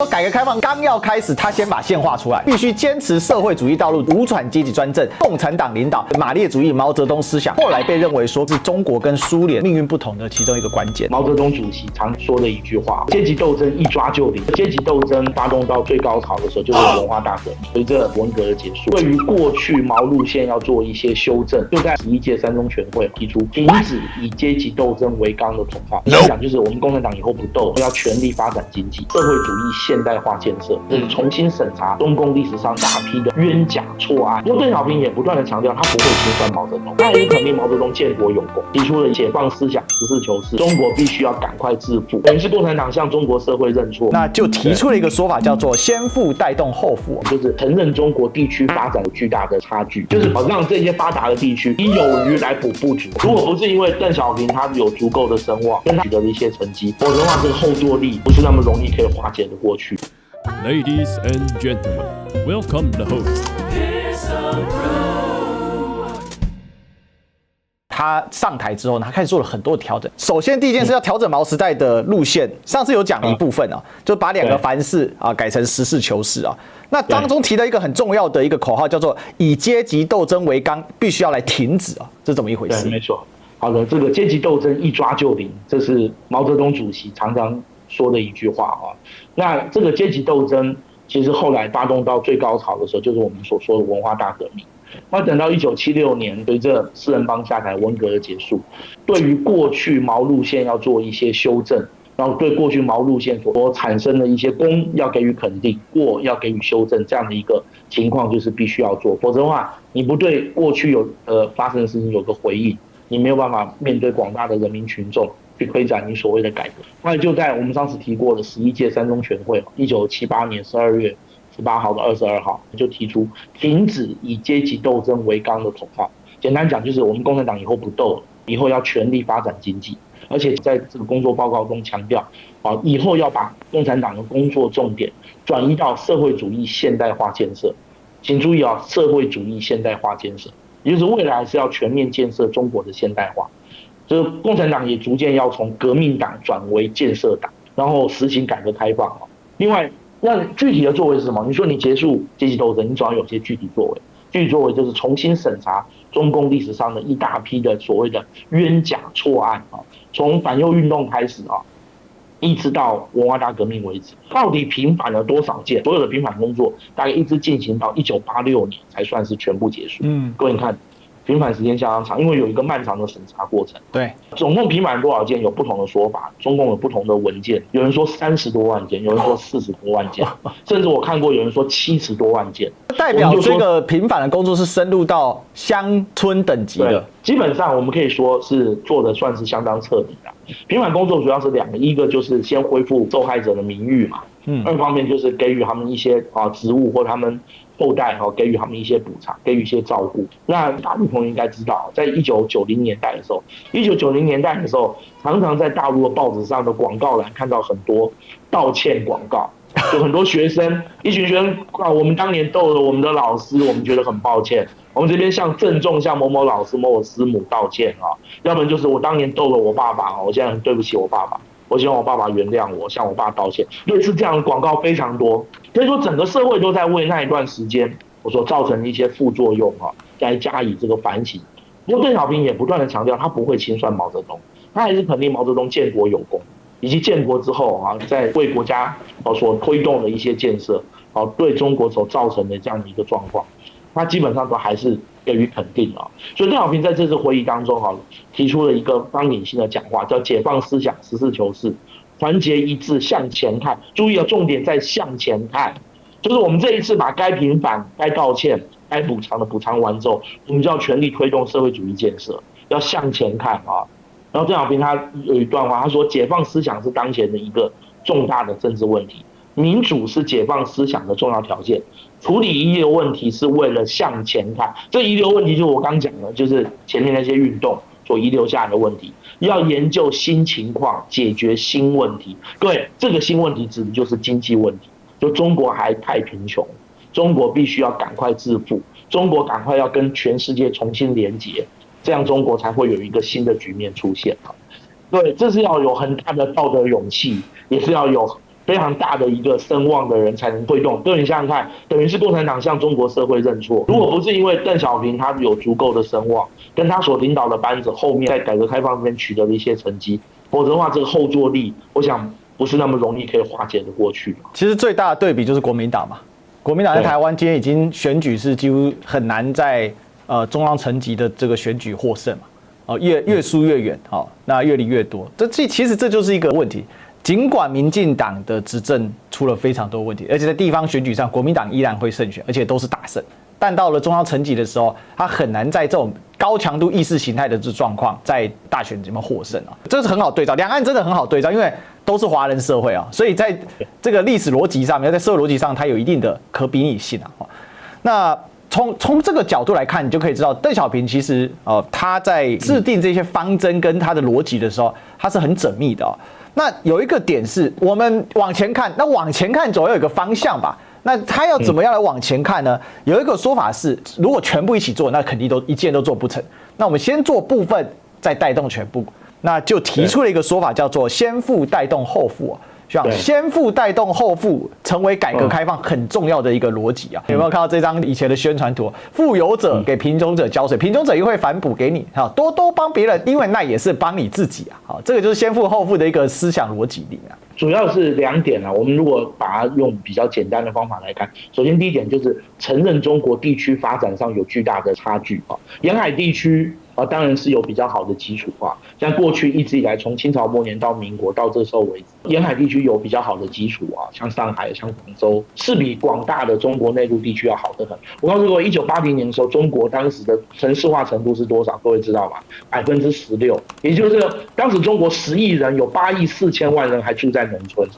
改革开放刚要开始，他先把线画出来，必须坚持社会主义道路，无产阶级专政，共产党领导，马列主义、毛泽东思想，后来被认为说是中国跟苏联命运不同的其中一个关键。毛泽东主席常说的一句话：阶级斗争一抓就灵。阶级斗争发动到最高潮的时候，就是文化大革命。随着文革的结束，对于过去毛路线要做一些修正，就在11届三中全会提出停止以阶级斗争为纲的统派。讲就是我们共产党以后不斗，要全力发展经济，社会主义现代化建设，重新审查中共历史上大批的冤假错案。不过邓小平也不断的强调，他不会清算毛泽东，他也肯定毛泽东建国有功，提出了解放思想、实事求是，中国必须要赶快致富，等于是共产党向中国社会认错。那就提出了一个说法，叫做先富带动后富，就是承认中国地区发展有巨大的差距，就是让这些发达的地区以有余来补不足。如果不是因为邓小平他有足够的声望，跟他取得了一些成绩，否则的话，这个后坐力不是那么容易可以化解的过去。Ladies and gentlemen, welcome the host. 他上台之后呢，他开始做了很多的调整。首先，第一件事要调整毛时代的路线。上次有讲了一部分啊，就把2个凡事啊改成实事求是啊。那当中提到一个很重要的一个口号，叫做以阶级斗争为纲，必须要来停止啊，这怎么一回事？对，没错。好的，这个阶级斗争一抓就灵，这是毛泽东主席常常说的一句话啊。那这个阶级斗争其实后来发动到最高潮的时候，就是我们所说的文化大革命。那等到1976年，随着四人帮下台、文革的结束，对于过去毛路线要做一些修正，然后对过去毛路线所产生的一些功要给予肯定，过要给予修正，这样的一个情况就是必须要做，否则的话，你不对过去发生的事情有个回应，你没有办法面对广大的人民群众去推展你所谓的改革。那就在我们上次提过的11届三中全会，1978年12月18号到22号就提出停止以阶级斗争为纲的统派。简单讲就是我们共产党以后不斗了，以后要全力发展经济，而且在这个工作报告中强调，以后要把共产党的工作重点转移到社会主义现代化建设。请注意啊，社会主义现代化建设，也就是未来是要全面建设中国的现代化。就是共产党也逐渐要从革命党转为建设党，然后实行改革开放。另外，那具体的作为是什么？你说你结束阶级斗争，你总要有些具体作为。具体作为就是重新审查中共历史上的一大批的所谓的冤假错案啊，从反右运动开始啊，一直到文化大革命为止，到底平反了多少件？所有的平反工作大概一直进行到1986年才算是全部结束。各位你看。平反时间相当长，因为有一个漫长的审查过程。对，总共平反多少件有不同的说法，中共有不同的文件，有人说30多万件，有人说40多万件，甚至我看过有人说70多万件。代表这个平反的工作是深入到乡村等级的。基本上我们可以说是做的算是相当彻底的。平反工作主要是2个，一个就是先恢复受害者的名誉嘛，二方面就是给予他们一些职务或他们后代给予他们一些补偿，给予一些照顾。那大陆朋友应该知道，在1990年代的时候，常常在大陆的报纸上的广告栏看到很多道歉广告，有很多学生，一群学生我们当年斗了我们的老师，我们觉得很抱歉，我们这边郑重向某某老师、某某师母道歉啊，要不然就是我当年斗了我爸爸，我现在很对不起我爸爸。我希望我爸爸原谅我，向我爸道歉。类似这样的广告非常多，所以说整个社会都在为那一段时间我所造成的一些副作用来加以这个反省。不过邓小平也不断的强调，他不会清算毛泽东，他还是肯定毛泽东建国有功，以及建国之后在为国家所推动的一些建设，对中国所造成的这样的一个状况，他基本上都还是给予肯定啊。所以邓小平在这次会议当中提出了一个纲领性的讲话，叫解放思想，实事求是，团结一致向前看。注意重点在向前看，就是我们这一次把该平反、该道歉、该补偿的补偿完之后，我们就要全力推动社会主义建设，要向前看啊。然后邓小平他有一段话，他说：解放思想是当前的一个重大的政治问题，民主是解放思想的重要条件。处理遗留问题是为了向前看，这遗留问题就是我刚讲的，就是前面那些运动所遗留下来的问题，要研究新情况，解决新问题。各位，这个新问题指的就是经济问题，就中国还太贫穷，中国必须要赶快致富，中国赶快要跟全世界重新连结，这样中国才会有一个新的局面出现。对，这是要有很大的道德勇气，也是要有非常大的一个声望的人才能推动。对，你想想看，等于是共产党向中国社会认错。如果不是因为邓小平他有足够的声望，跟他所领导的班子后面在改革开放这边取得的一些成绩，否则的话，这个后坐力，我想不是那么容易可以化解的过去。其实最大的对比就是国民党嘛，国民党在台湾今天已经选举是几乎很难在中央层级的这个选举获胜嘛，越输越远，那越离越多。其实这就是一个问题。尽管民进党的执政出了非常多问题，而且在地方选举上，国民党依然会胜选，而且都是大胜。但到了中央层级的时候，他很难在这种高强度意识形态的这状况，在大选里面获胜啊，这是很好对照。两岸真的很好对照，因为都是华人社会啊，所以在这个历史逻辑上面，在社会逻辑上，它有一定的可比拟性啊。那从这个角度来看，你就可以知道，邓小平其实他在制定这些方针跟他的逻辑的时候，他是很缜密的。那有一个点是我们往前看，那往前看总要有一个方向吧？那他要怎么样来往前看呢？有一个说法是，如果全部一起做，那肯定都一件都做不成。那我们先做部分，再带动全部。那就提出了一个说法，叫做先富带动后富。像先富带动后富，成为改革开放很重要的一个逻辑啊！有没有看到这张以前的宣传图？富有者给贫穷者浇水，贫穷者也会反哺给你，多多帮别人，因为那也是帮你自己啊！好，这个就是先富后富的一个思想逻辑里面。主要是2点啊，我们如果把它用比较简单的方法来看，首先第一点就是承认中国地区发展上有巨大的差距啊，沿海地区当然是有比较好的基础啊，像过去一直以来，从清朝末年到民国到这时候为止，沿海地区有比较好的基础啊，像上海、像广州，是比广大的中国内陆地区要好得很。我告诉各位，1980年的时候，中国当时的城市化程度是多少？各位知道吗？16%，也就是当时中国10亿人，有8亿4千万人还住在农村。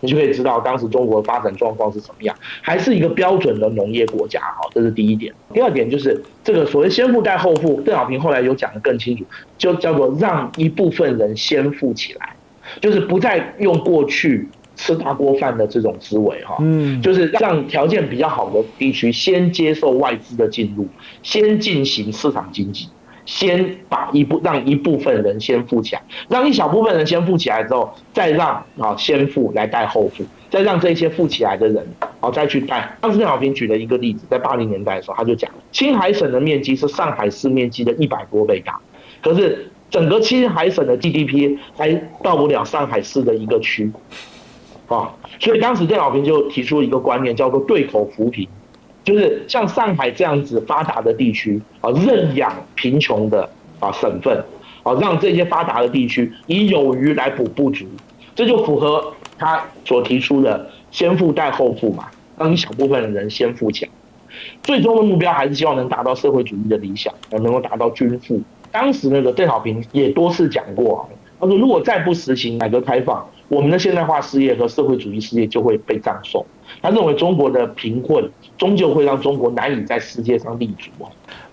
你就可以知道当时中国的发展状况是什么样，还是一个标准的农业国家，这是第一点。第二点就是这个所谓先富带后富，邓小平后来有讲得更清楚，就叫做让一部分人先富起来，就是不再用过去吃大锅饭的这种思维，就是让条件比较好的地区先接受外资的进入，先进行市场经济。先让一部分人先富起来，让一小部分人先富起来之后，再让先富来带后富，再让这些富起来的人再去带。当时邓小平举了一个例子，在80年代的时候，他就讲，青海省的面积是上海市面积的100多倍大，可是整个青海省的 GDP 还到不了上海市的一个区，所以当时邓小平就提出一个观念，叫做对口扶贫。就是像上海这样子发达的地区认养贫穷的省份让这些发达的地区以有余来补不足，这就符合他所提出的先富带后富嘛，让一小部分的人先富起来。最终的目标还是希望能达到社会主义的理想，能够达到均富。当时那个邓小平也多次讲过，他说如果再不实行改革开放，我们的现代化事业和社会主义事业就会被葬送。他认为中国的贫困终究会让中国难以在世界上立足。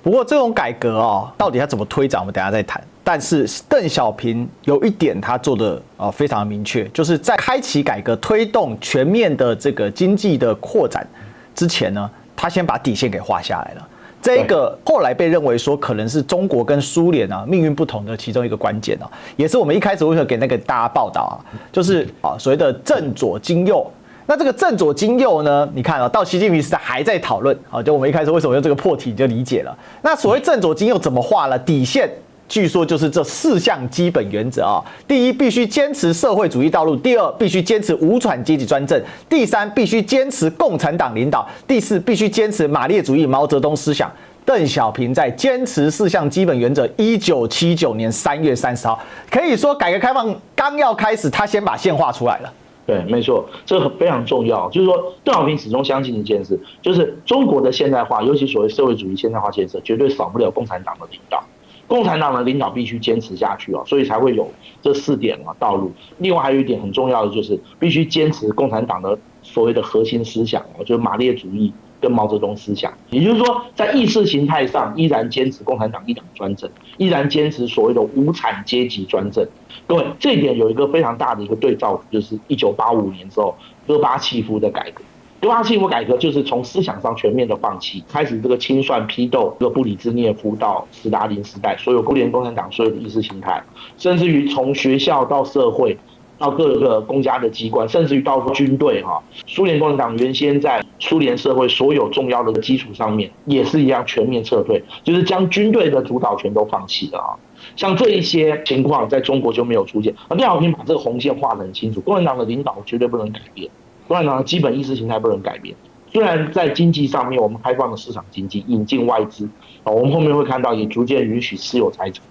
不过这种改革到底要怎么推展，我们等一下再谈。但是邓小平有一点他做的非常明确，就是在开启改革、推动全面的这个经济的扩展之前呢，他先把底线给画下来了。这个后来被认为说可能是中国跟苏联命运不同的其中一个关键也是我们一开始为什么给那个大家报道就是所谓的正左经右。那这个正左经右呢？你看到习近平时代还在讨论就我们一开始为什么用这个破题你就理解了。那所谓正左经右怎么画呢？底线据说就是这4项基本原则第一，必须坚持社会主义道路；第二，必须坚持无产阶级专政；第三，必须坚持共产党领导；第四，必须坚持马列主义毛泽东思想。邓小平在坚持4项基本原则，1979年3月30号，可以说改革开放刚要开始，他先把线画出来了。对，没错，这个非常重要。就是说，邓小平始终相信一件事，就是中国的现代化，尤其所谓社会主义现代化建设，绝对少不了共产党的领导。共产党的领导必须坚持下去所以才会有这4点道路。另外还有一点很重要的，就是必须坚持共产党的所谓的核心思想就是马列主义跟毛泽东思想。也就是说，在意识形态上依然坚持共产党一党专政，依然坚持所谓的无产阶级专政。各位，这一点有一个非常大的一个对照，就是1985年之后戈巴契夫的改革。戈巴契夫改革就是从思想上全面的放弃，开始这个清算批斗这个布里兹涅夫到斯大林时代，所有苏联共产党所有的意识形态，甚至于从学校到社会到各个公家的机关，甚至于到军队哈。苏联共产党原先在苏联社会所有重要的基础上面，也是一样全面撤退，就是将军队的主导权都放弃了啊。像这一些情况，在中国就没有出现。邓小平把这个红线画得很清楚，共产党的领导绝对不能改变，共产党的基本意识形态不能改变。虽然在经济上面，我们开放了市场经济，引进外资啊，我们后面会看到也逐渐允许私有财产，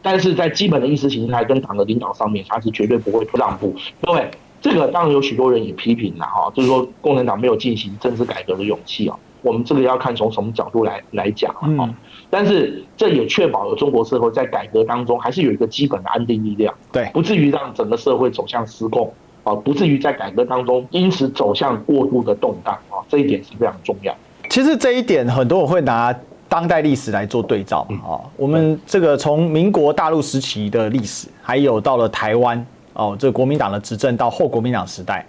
但是在基本的意识形态跟党的领导上面，它是绝对不会让步。各位，这个当然有许多人也批评了哈，就是说共产党没有进行政治改革的勇气啊。我们这个要看从什么角度来讲啊。但是这也确保了中国社会在改革当中还是有一个基本的安定力量，对，不至于让整个社会走向失控啊，不至于在改革当中因此走向过度的动荡啊，这一点是非常重要。其实这一点很多人会拿当代历史来做对照嘛，我们这个从民国大陆时期的历史，还有到了台湾这个国民党的执政到后国民党时代。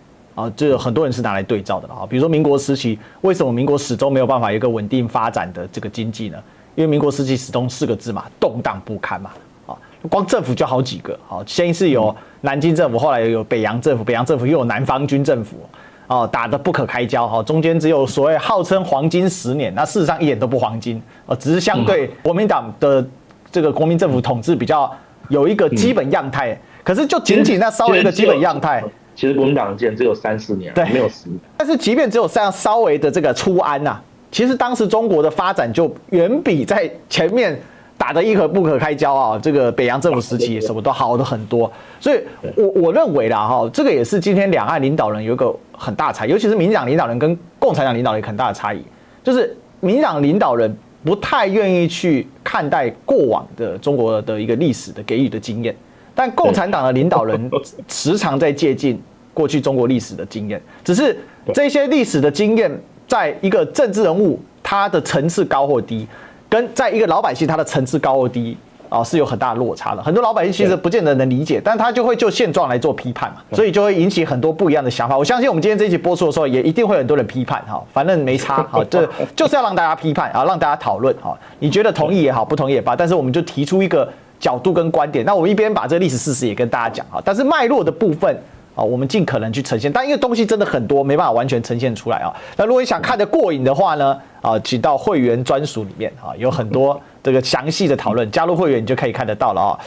这很多人是拿来对照的比如说民国时期，为什么民国始终没有办法有一个稳定发展的这个经济呢？因为民国时期始终4个字嘛，动荡不堪嘛。光政府就好几个，先是有南京政府，后来有北洋政府，北洋政府又有南方军政府，打得不可开交，中间只有所谓号称黄金10年，那事实上一点都不黄金，只是相对国民党的这个国民政府统治比较有一个基本样态，可是就仅仅那稍微一个基本样态。其实国民党的建只有3-4年，对，没有10年。但是即便只有这样稍微的这个初安其实当时中国的发展就远比在前面打得一不可开交这个北洋政府时期什么都好的很多。所以我认为啦这个也是今天两岸领导人有一个很大差异，尤其是民进党领导人跟共产党领导人有很大的差异，就是民进党领导人不太愿意去看待过往的中国的一个历史的给予的经验。但共产党的领导人时常在借鉴过去中国历史的经验，只是这些历史的经验，在一个政治人物他的层次高或低，跟在一个老百姓他的层次高或低是有很大的落差的。很多老百姓其实不见得能理解，但他就会就现状来做批判嘛，所以就会引起很多不一样的想法。我相信我们今天这一期播出的时候，也一定会有很多人批判反正没差就是要让大家批判让大家讨论你觉得同意也好，不同意也罢，但是我们就提出一个角度跟观点，那我们一边把这个历史事实也跟大家讲但是脉络的部分我们尽可能去呈现，但因为东西真的很多，没办法完全呈现出来那如果你想看得过瘾的话呢请到会员专属里面有很多这个详细的讨论，加入会员你就可以看得到了